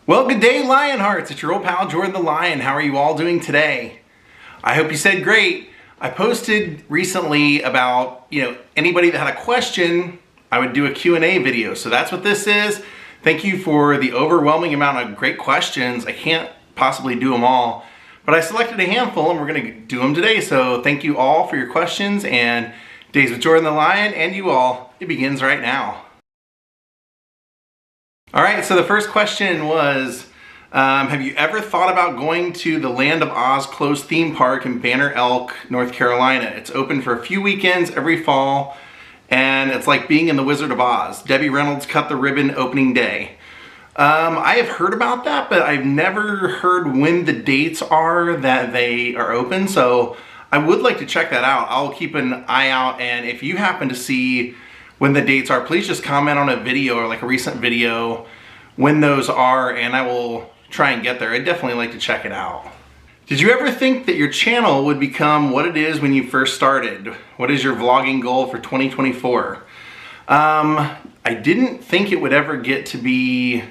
Well, good day, Lionhearts. It's your old pal, Jordan the Lion. How are you all doing today? I hope you said great. I posted recently about, anybody that had a question, I would do a Q&A video. So that's what this is. Thank you for the overwhelming amount of great questions. I can't possibly do them all, but I selected a handful and we're going to do them today. So thank you all for your questions, and Days with Jordan the Lion and you all, it begins right now. All right, so the first question was, have you ever thought about going to the Land of Oz closed theme park in Banner Elk, North Carolina? It's open for a few weekends every fall, and it's like being in the Wizard of Oz. Debbie Reynolds cut the ribbon opening day. I have heard about that, but I've never heard when the dates are that they are open, so I would like to check that out. I'll keep an eye out, and if you happen to see when the dates are, please just comment on a video or like a recent video when those are, and I will try and get there. I'd definitely like to check it out. Did you ever think that your channel would become what it is when you first started? What is your vlogging goal for 2024? I didn't think it would ever get to be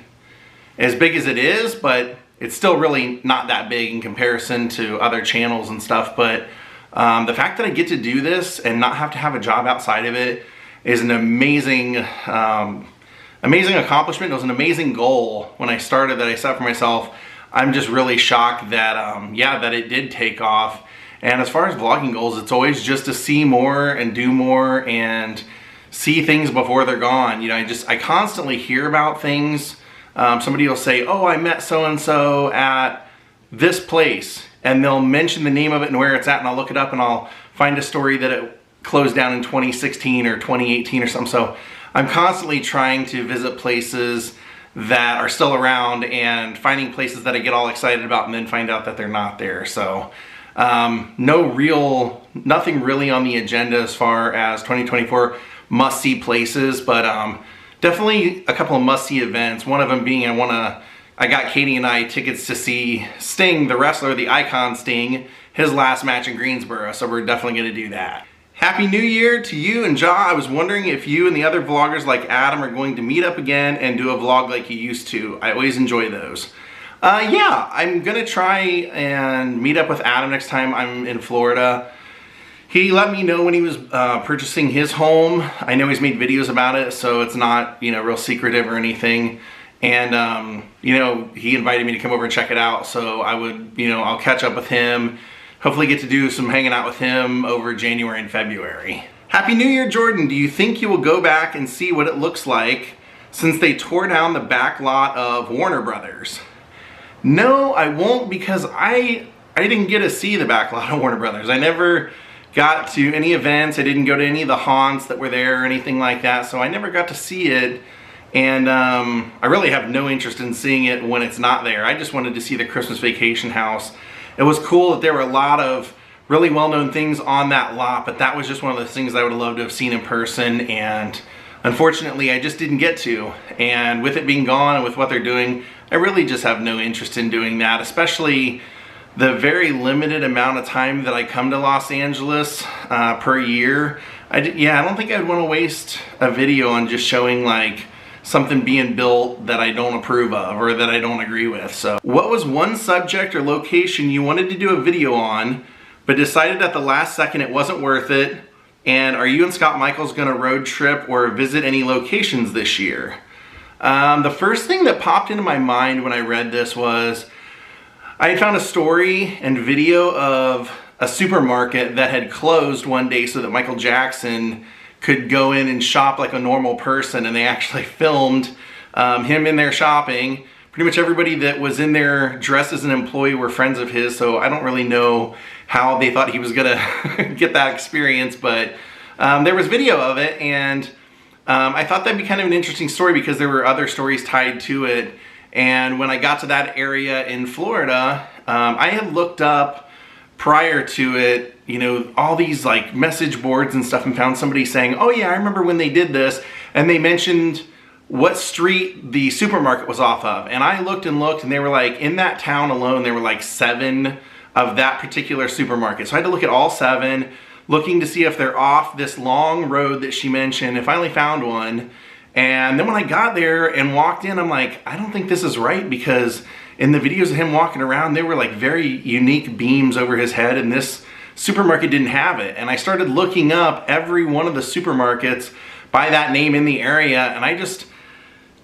as big as it is, but it's still really not that big in comparison to other channels and stuff. But the fact that I get to do this and not have to have a job outside of it is an amazing accomplishment. It was an amazing goal when I started that I set for myself. I'm just really shocked that, that it did take off. And as far as vlogging goals, it's always just to see more and do more and see things before they're gone. I constantly hear about things. Somebody will say, oh, I met so-and-so at this place, and they'll mention the name of it and where it's at, and I'll look it up and I'll find a story that it closed down in 2016 or 2018 or something. So I'm constantly trying to visit places that are still around and finding places that I get all excited about and then find out that they're not there. So nothing really on the agenda as far as 2024 must-see places, but definitely a couple of must-see events. One of them being I got Katie and I tickets to see Sting, the wrestler, the Icon Sting, his last match in Greensboro, so we're definitely going to do that. Happy New Year to you and Ja. I was wondering if you and the other vloggers like Adam are going to meet up again and do a vlog like you used to. I always enjoy those. Yeah, I'm gonna try and meet up with Adam next time I'm in Florida. He let me know when he was purchasing his home. I know he's made videos about it, so it's not, real secretive or anything. And, he invited me to come over and check it out, so I'll catch up with him. Hopefully get to do some hanging out with him over January and February. Happy New Year, Jordan. Do you think you will go back and see what it looks like since they tore down the back lot of Warner Brothers? No, I won't, because I didn't get to see the back lot of Warner Brothers. I never got to any events. I didn't go to any of the haunts that were there or anything like that, so I never got to see it. And I really have no interest in seeing it when it's not there. I just wanted to see the Christmas Vacation house. It was cool that there were a lot of really well-known things on that lot, but that was just one of those things I would have loved to have seen in person, and unfortunately I just didn't get to. And with it being gone and with what they're doing, I really just have no interest in doing that, especially the very limited amount of time that I come to Los Angeles per year. I don't think I'd want to waste a video on just showing like something being built that I don't approve of or that I don't agree with. So what was one subject or location you wanted to do a video on but decided at the last second it wasn't worth it? And are you and Scott Michaels gonna road trip or visit any locations this year? The first thing that popped into my mind when I read this was I had found a story and video of a supermarket that had closed one day so that Michael Jackson could go in and shop like a normal person, and they actually filmed him in there shopping. Pretty much everybody that was in there dressed as an employee were friends of his, so I don't really know how they thought he was gonna get that experience, but there was video of it, and I thought that'd be kind of an interesting story because there were other stories tied to it. And when I got to that area in Florida, I had looked up prior to it, all these like message boards and stuff, and found somebody saying, oh yeah, I remember when they did this, and they mentioned what street the supermarket was off of. And I looked and looked, and they were like, in that town alone, there were like 7 of that particular supermarket. So I had to look at all 7, looking to see if they're off this long road that she mentioned, and finally found one. And then when I got there and walked in, I'm like, I don't think this is right, because in the videos of him walking around, there were like very unique beams over his head, and this supermarket didn't have it. And I started looking up every one of the supermarkets by that name in the area, and I just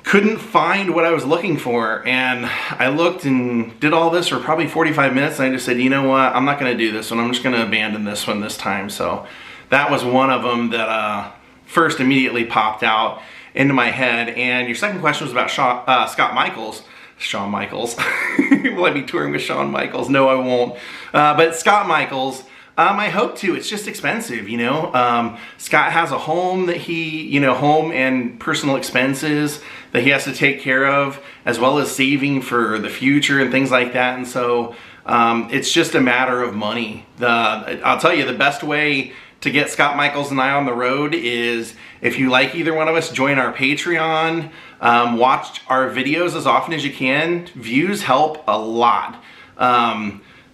couldn't find what I was looking for. And I looked and did all this for probably 45 minutes, and I just said, you know what, I'm not gonna do this one. I'm just gonna abandon this one this time. So that was one of them that first immediately popped out into my head. And your second question was about Scott Michaels. Shawn Michaels. Will I be touring with Shawn Michaels? No, I won't. But Scott Michaels, I hope to. It's just expensive, you know. Scott has a home that he, you know, home and personal expenses that he has to take care of, as well as saving for the future and things like that. And so it's just a matter of money. I'll tell you, the best way to get Scott Michaels and I on the road is, if you like either one of us, join our Patreon, watch our videos as often as you can. Views help a lot.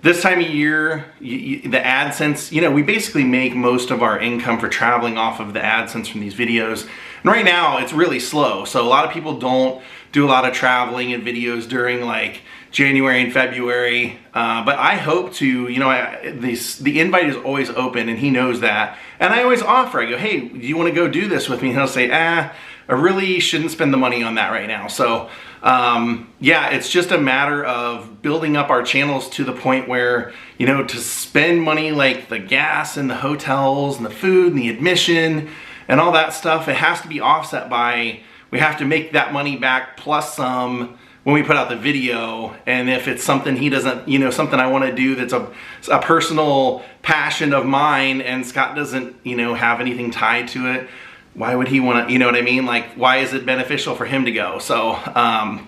This time of year, the AdSense, you know, we basically make most of our income for traveling off of the AdSense from these videos. And right now, it's really slow. So a lot of people don't do a lot of traveling and videos during like January and February. But I hope to, you know, the invite is always open, and he knows that. And I always offer, I go, hey, do you want to go do this with me? And he'll say, I really shouldn't spend the money on that right now. So yeah, it's just a matter of building up our channels to the point where, you know, to spend money like the gas and the hotels and the food and the admission and all that stuff, it has to be offset by, we have to make that money back plus some when we put out the video. And if it's something he doesn't, you know, something I want to do that's a personal passion of mine, and Scott doesn't, you know, have anything tied to it, why would he want to, you know what I mean? Like, why is it beneficial for him to go? So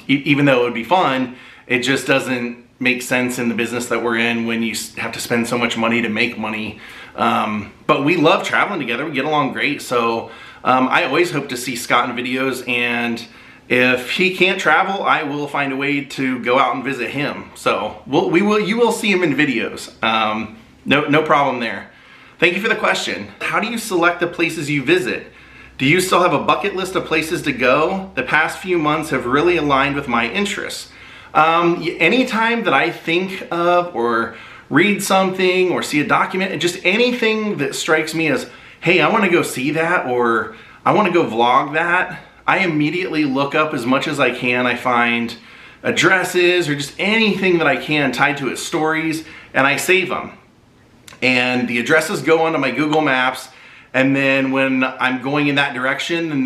even though it would be fun, it just doesn't make sense in the business that we're in when you have to spend so much money to make money. But we love traveling together. We get along great. So I always hope to see Scott in videos, and if he can't travel, I will find a way to go out and visit him. So you will see him in videos. No problem there. Thank you for the question. How do you select the places you visit? Do you still have a bucket list of places to go? The past few months have really aligned with my interests. Anytime that I think of or read something or see a document, and just anything that strikes me as, hey, I want to go see that, or I want to go vlog that, I immediately look up as much as I can. I find addresses or just anything that I can tied to its stories, and I save them. And the addresses go onto my Google Maps. And then when I'm going in that direction, and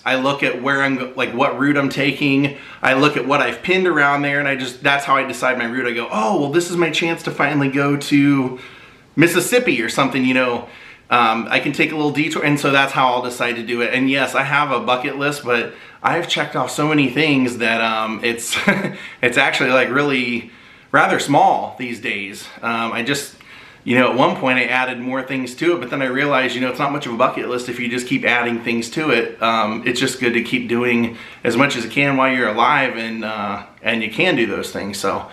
I look at where I'm, like what route I'm taking. I look at what I've pinned around there, and that's how I decide my route. I go, oh, well, this is my chance to finally go to Mississippi or something, you know. I can take a little detour, and so that's how I'll decide to do it. And yes, I have a bucket list, but I've checked off so many things that it's it's actually like really rather small these days. You know, at one point I added more things to it, but then I realized, you know, it's not much of a bucket list if you just keep adding things to it. It's just good to keep doing as much as you can while you're alive, and you can do those things. So,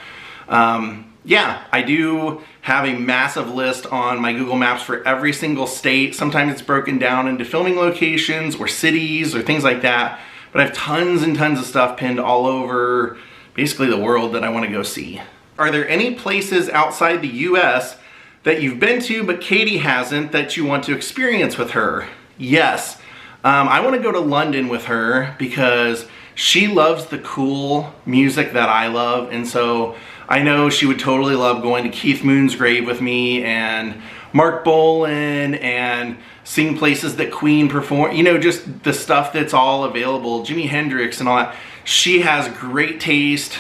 yeah, I do have a massive list on my Google Maps for every single state. Sometimes it's broken down into filming locations or cities or things like that, but I have tons and tons of stuff pinned all over basically the world that I want to go see. Are there any places outside the US that you've been to but Katie hasn't that you want to experience with her? Yes. I want to go to London with her because she loves the cool music that I love, and so I know she would totally love going to Keith Moon's grave with me and Mark Bolan and seeing places that Queen perform, you know, just the stuff that's all available, Jimi Hendrix and all that. She has great taste,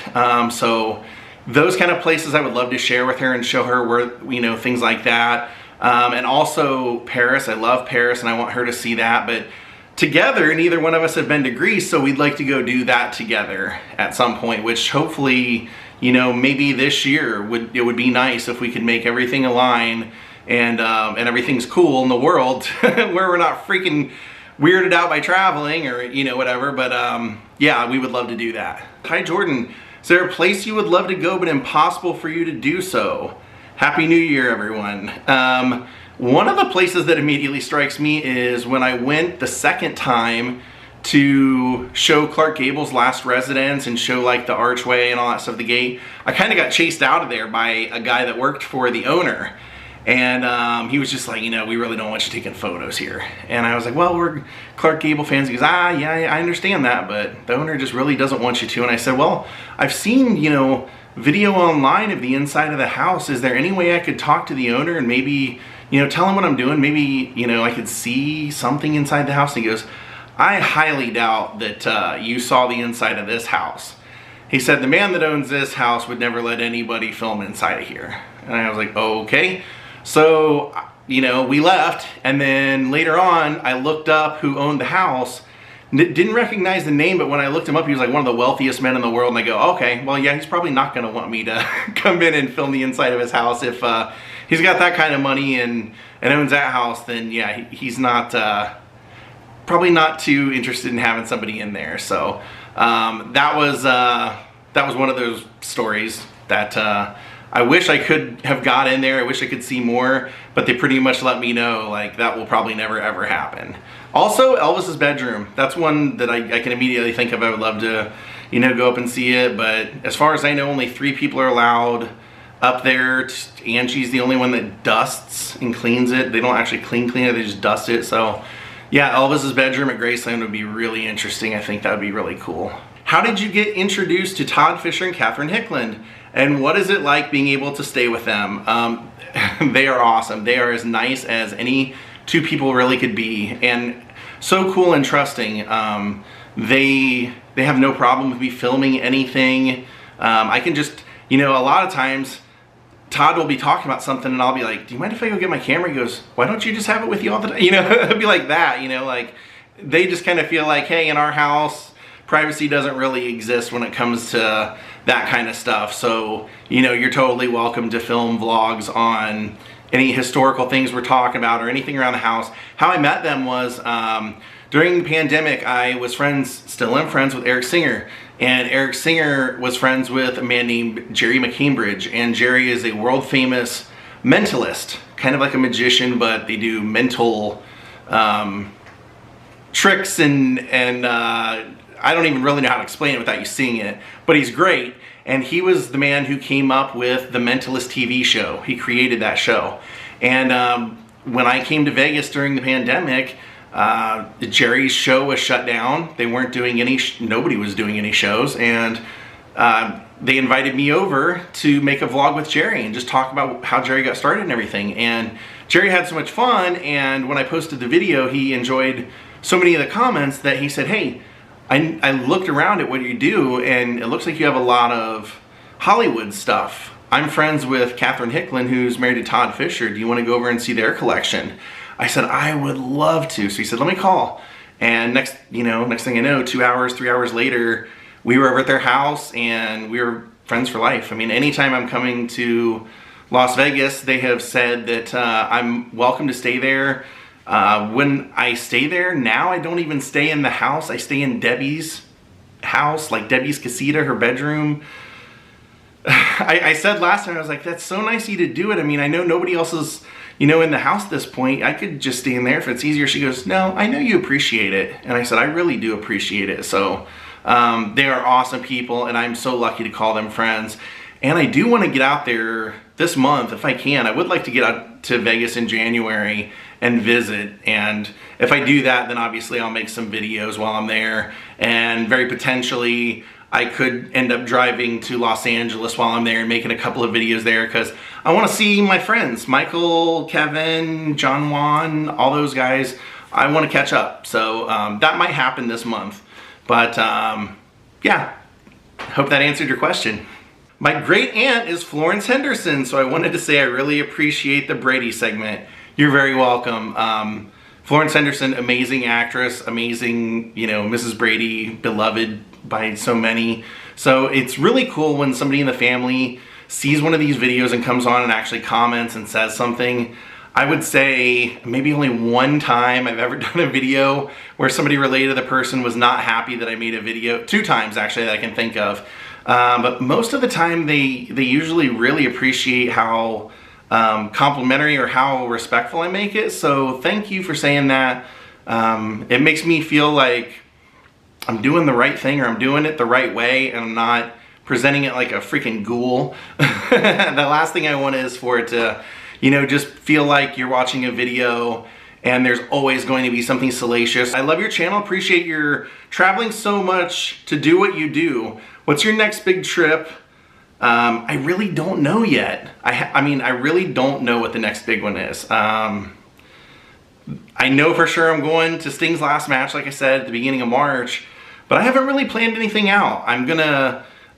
so those kind of places I would love to share with her and show her where, you know, things like that. And also Paris. I love Paris and I want her to see that. But together, neither one of us have been to Greece, so we'd like to go do that together at some point, which hopefully, you know, maybe this year it would be nice if we could make everything align and everything's cool in the world where we're not freaking weirded out by traveling or, you know, whatever. But yeah, we would love to do that. Hi, Jordan. Is there a place you would love to go but impossible for you to do so? Happy New Year, everyone. One of the places that immediately strikes me is when I went the second time to show Clark Gable's last residence and show like the archway and all that stuff, the gate, I kind of got chased out of there by a guy that worked for the owner. And he was just like, you know, we really don't want you taking photos here. And I was like, well, we're Clark Gable fans. He goes, yeah, I understand that, but the owner just really doesn't want you to. And I said, well, I've seen, you know, video online of the inside of the house. Is there any way I could talk to the owner and maybe, you know, tell him what I'm doing? Maybe, you know, I could see something inside the house. And he goes, I highly doubt that you saw the inside of this house. He said, the man that owns this house would never let anybody film inside of here. And I was like, okay. So, you know, we left, and then later on, I looked up who owned the house. Didn't recognize the name, but when I looked him up, he was like one of the wealthiest men in the world, and I go, okay, well, yeah, he's probably not going to want me to come in and film the inside of his house. If he's got that kind of money and owns that house, then yeah, he's not, probably not too interested in having somebody in there. So that was one of those stories that I wish I could have got in there. I wish I could see more, but they pretty much let me know like that will probably never ever happen. Also, Elvis's bedroom. That's one that I can immediately think of. I would love to, you know, go up and see it. But as far as I know, only 3 people are allowed up there. Angie's the only one that dusts and cleans it. They don't actually clean it, they just dust it. So yeah, Elvis's bedroom at Graceland would be really interesting. I think that would be really cool. How did you get introduced to Todd Fisher and Catherine Hickland? And what is it like being able to stay with them? They are awesome. They are as nice as any 2 people really could be, and so cool and trusting. They have no problem with me filming anything. I can just, you know, a lot of times Todd will be talking about something and I'll be like, do you mind if I go get my camera? He goes, why don't you just have it with you all the time? You know, it'd be like that, you know, like they just kind of feel like, hey, in our house, privacy doesn't really exist when it comes to that kind of stuff. So, you know, you're totally welcome to film vlogs on any historical things we're talking about or anything around the house. How I met them was during the pandemic, I was still am friends with Eric Singer. And Eric Singer was friends with a man named Jerry McCambridge. And Jerry is a world famous mentalist, kind of like a magician, but they do mental tricks and I don't even really know how to explain it without you seeing it, but he's great. And he was the man who came up with the Mentalist TV show. He created that show. And when I came to Vegas during the pandemic, Jerry's show was shut down. They weren't doing any, nobody was doing any shows. And they invited me over to make a vlog with Jerry and just talk about how Jerry got started and everything. And Jerry had so much fun. And when I posted the video, he enjoyed so many of the comments that he said, hey, I looked around at what you do and it looks like you have a lot of Hollywood stuff. I'm friends with Catherine Hickland, who's married to Todd Fisher. Do you want to go over and see their collection? I said, I would love to. So he said, let me call. And next thing I know, 2 hours, 3 hours later, we were over at their house and we were friends for life. I mean, anytime I'm coming to Las Vegas, they have said that I'm welcome to stay there. When I stay there now, I don't even stay in the house. I stay in Debbie's house, like Debbie's casita, her bedroom. I said last time, I was like, that's so nice of you to do it. I mean, I know nobody else is, you know, in the house at this point. I could just stay in there if it's easier. She goes, no, I know you appreciate it. And I said, I really do appreciate it. So they are awesome people and I'm so lucky to call them friends. And I do want to get out there this month if I can. I would like to get out to Vegas in January and visit, and if I do that, then obviously I'll make some videos while I'm there, and very potentially I could end up driving to Los Angeles while I'm there and making a couple of videos there because I want to see my friends, Michael, Kevin, John Juan, all those guys. I want to catch up, so that might happen this month. But yeah, hope that answered your question. My great aunt is Florence Henderson, so I wanted to say I really appreciate the Brady segment. You're very welcome. Florence Henderson, amazing actress, amazing, you know, Mrs. Brady, beloved by so many. So it's really cool when somebody in the family sees one of these videos and comes on and actually comments and says something. I would say maybe only one time I've ever done a video where somebody related to the person was not happy that I made a video. 2 times actually that I can think of. But most of the time they usually really appreciate how complimentary or how respectful I make it. So thank you for saying that. It makes me feel like I'm doing the right thing, or I'm doing it the right way, and I'm not presenting it like a freaking ghoul. The last thing I want is for it to, you know, just feel like you're watching a video and there's always going to be something salacious. I love your channel, appreciate your traveling so much to do what you do. What's your next big trip? I really don't know yet. I mean, I really don't know what the next big one is. I know for sure I'm going to Sting's last match, like I said, at the beginning of March, but I haven't really planned anything out.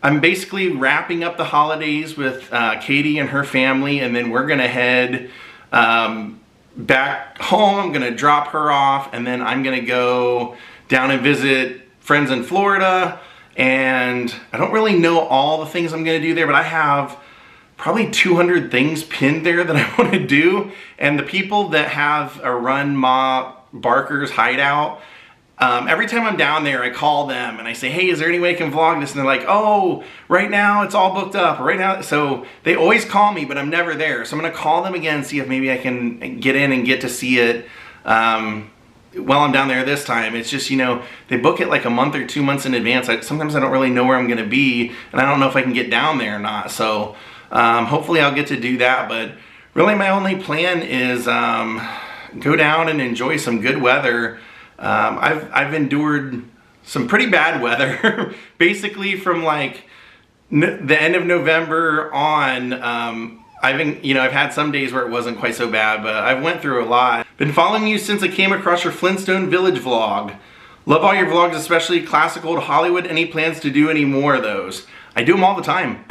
I'm basically wrapping up the holidays with Katie and her family, and then we're gonna head back home. I'm gonna drop her off, and then I'm gonna go down and visit friends in Florida. And I don't really know all the things I'm gonna do there, but I have probably 200 things pinned there that I want to do. And the people that have a Run Ma Barker's hideout, every time I'm down there, I call them and I say, hey, is there any way I can vlog this? And they're like, oh, right now it's all booked up, or right now. So they always call me, but I'm never there. So I'm gonna call them again, see if maybe I can get in and get to see it while I'm down there this time. It's just, you know, they book it like a month or 2 months in advance. Sometimes I don't really know where I'm gonna be, and I don't know if I can get down there or not. So hopefully I'll get to do that. But really my only plan is go down and enjoy some good weather. I've endured some pretty bad weather, basically from like the end of November on. I've had some days where it wasn't quite so bad, but I've went through a lot. Been following you since I came across your Flintstone Village vlog. Love all your vlogs, especially classic old Hollywood. Any plans to do any more of those? I do them all the time.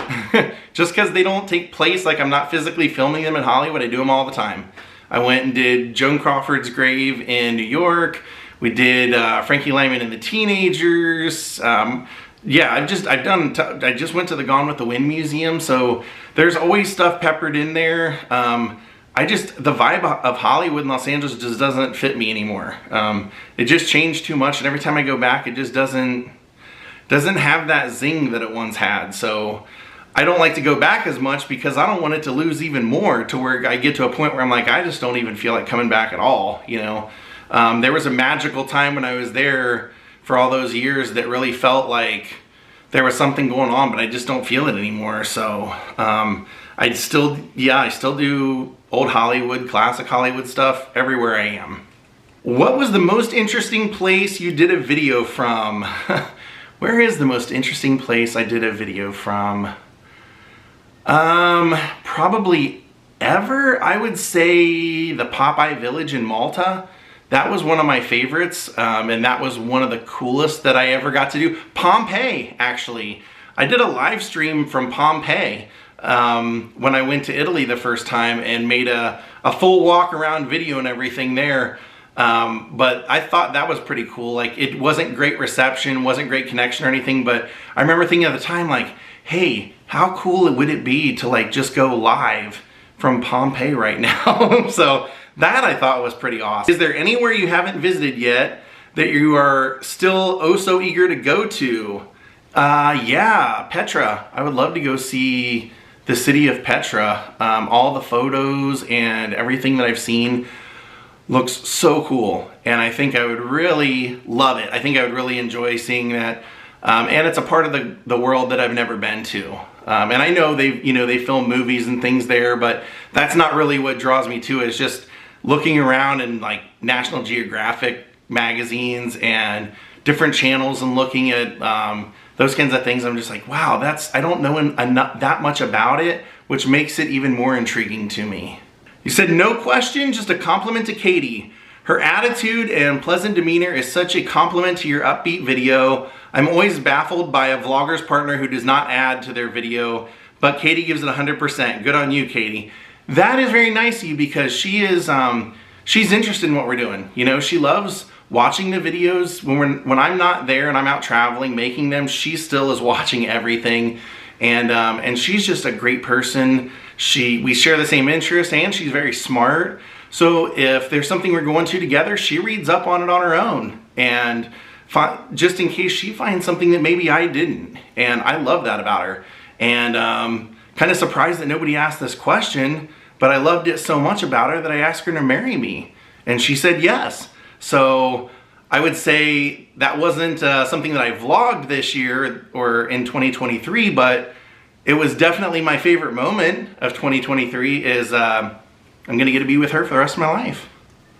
Just because they don't take place, like I'm not physically filming them in Hollywood, I do them all the time. I went and did Joan Crawford's grave in New York. We did Frankie Lyman and the Teenagers. Yeah, I just went to the Gone with the Wind Museum, so there's always stuff peppered in there. The vibe of Hollywood and Los Angeles just doesn't fit me anymore. It just changed too much, and every time I go back, it just doesn't have that zing that it once had. So I don't like to go back as much because I don't want it to lose even more, to where I get to a point where I'm like, I just don't even feel like coming back at all, you know? There was a magical time when I was there for all those years that really felt like there was something going on, but I just don't feel it anymore. So I still do old Hollywood, classic Hollywood stuff everywhere I am. What was the most interesting place you did a video from? Where is the most interesting place I did a video from? Probably ever. I would say the Popeye Village in Malta. That was one of my favorites, and that was one of the coolest that I ever got to do. Pompeii, actually. I did a live stream from Pompeii when I went to Italy the first time, and made a full walk around video and everything there. But I thought that was pretty cool. Like, it wasn't great reception, wasn't great connection or anything, but I remember thinking at the time, like, hey, how cool would it be to like just go live from Pompeii right now? So that I thought was pretty awesome. Is there anywhere you haven't visited yet that you are still oh so eager to go to? Yeah, Petra. I would love to go see the city of Petra. All the photos and everything that I've seen looks so cool, and I think I would really love it. I think I would really enjoy seeing that. And it's a part of the world that I've never been to. And I know they film movies and things there, but that's not really what draws me to it. It's just looking around in like National Geographic magazines and different channels and looking at those kinds of things. I'm just like, wow, I don't know that much about it, which makes it even more intriguing to me. You said, no question, just a compliment to Katie. Her attitude and pleasant demeanor is such a compliment to your upbeat video. I'm always baffled by a vlogger's partner who does not add to their video, but Katie gives it 100%. Good on you, Katie. That is very nice of you, because she is, she's interested in what we're doing. You know, she loves watching the videos. When I'm not there and I'm out traveling, making them, she still is watching everything. And she's just a great person. We share the same interests, and she's very smart. So if there's something we're going to together, she reads up on it on her own, and just in case she finds something that maybe I didn't. And I love that about her. And kind of surprised that nobody asked this question, but I loved it so much about her that I asked her to marry me, and she said yes. So I would say that wasn't something that I vlogged this year or in 2023, but it was definitely my favorite moment of 2023 is I'm gonna get to be with her for the rest of my life.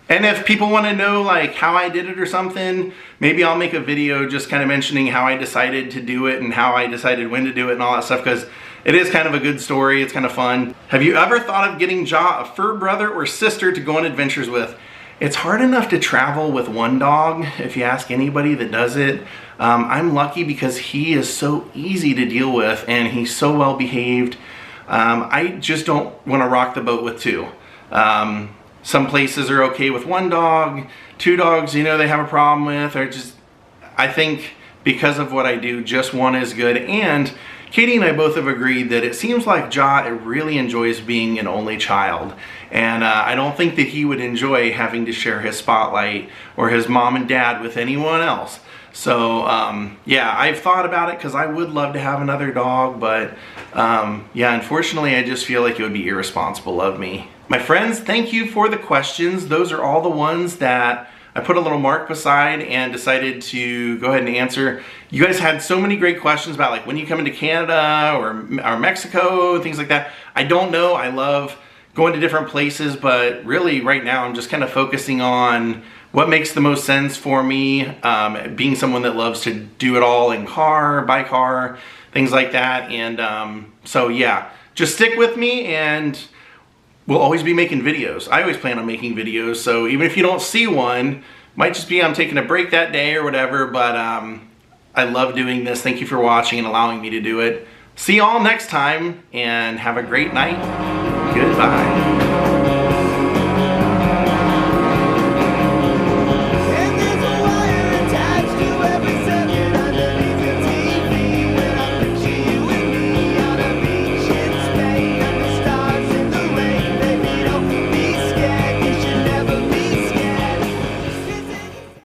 And if people want to know like how I did it or something, maybe I'll make a video just kind of mentioning how I decided to do it and how I decided when to do it and all that stuff, because it is kind of a good story. It's kind of fun. Have you ever thought of getting Ja a fur brother or sister to go on adventures with? It's hard enough to travel with one dog, if you ask anybody that does it. I'm lucky because he is so easy to deal with and he's so well behaved. I just don't want to rock the boat with two. Some places are okay with one dog, two dogs, you know, they have a problem with, or just, I think because of what I do, just one is good. And Katie and I both have agreed that it seems like Ja really enjoys being an only child. And I don't think that he would enjoy having to share his spotlight or his mom and dad with anyone else. So yeah, I've thought about it because I would love to have another dog, but yeah, unfortunately I just feel like it would be irresponsible of me. My friends, thank you for the questions. Those are all the ones that I put a little mark beside and decided to go ahead and answer. You guys had so many great questions about like when you come into Canada or Mexico, things like that. I don't know, I love going to different places, but really right now I'm just kind of focusing on what makes the most sense for me, being someone that loves to do it all in car, by car, things like that. And so yeah, just stick with me and we'll always be making videos. I always plan on making videos, so even if you don't see one, might just be I'm taking a break that day or whatever, but I love doing this. Thank you for watching and allowing me to do it. See y'all next time and have a great night. Goodbye.